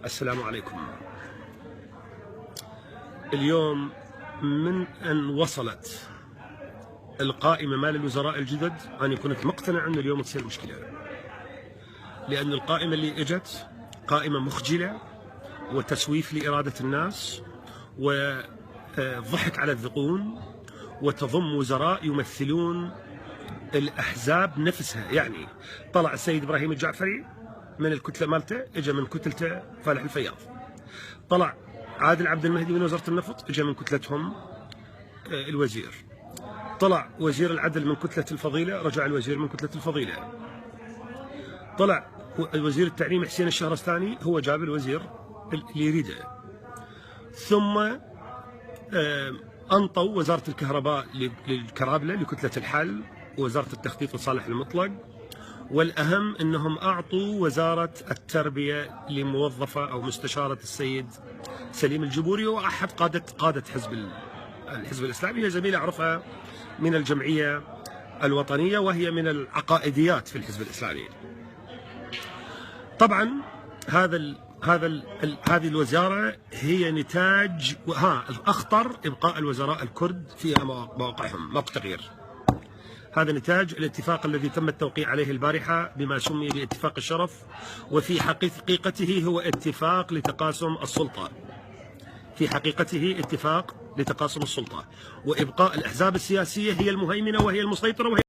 السلام عليكم. اليوم من أن وصلت القائمة مال الوزراء الجدد أنا كنت مقتنع أن اليوم تصير مشكلة، لأن القائمة اللي إجت قائمة مخجلة وتسويف لإرادة الناس وضحك على الذقون، وتضم وزراء يمثلون الأحزاب نفسها. يعني طلع السيد إبراهيم الجعفري من الكتلة مالته، اجى من كتلته فالح الفياض. طلع عادل عبد المهدي من وزارة النفط، اجى من كتلتهم الوزير. طلع وزير العدل من كتلة الفضيلة، رجع الوزير من كتلة الفضيلة. طلع وزير التعليم حسين الشهرستاني، هو جاب الوزير اللي يريده. ثم أنطوا وزارة الكهرباء للكرابلة لكتلة الحل، ووزارة التخطيط لصالح المطلق، والأهم أنهم أعطوا وزارة التربية لموظفة أو مستشارة السيد سليم الجبوري، وأحد قادة الحزب الإسلامي. هي زميلة أعرفها من الجمعية الوطنية، وهي من العقائديات في الحزب الإسلامي. طبعا هذه الوزارة هي نتاج، الأخطر إبقاء الوزراء الكرد في مواقعهم، ماكو تغيير. هذا نتاج الاتفاق الذي تم التوقيع عليه البارحة بما سمي باتفاق الشرف، وفي حقيقته هو اتفاق لتقاسم السلطة. في حقيقته اتفاق لتقاسم السلطة، وإبقاء الأحزاب السياسية هي المهيمنة وهي المسيطرة وهي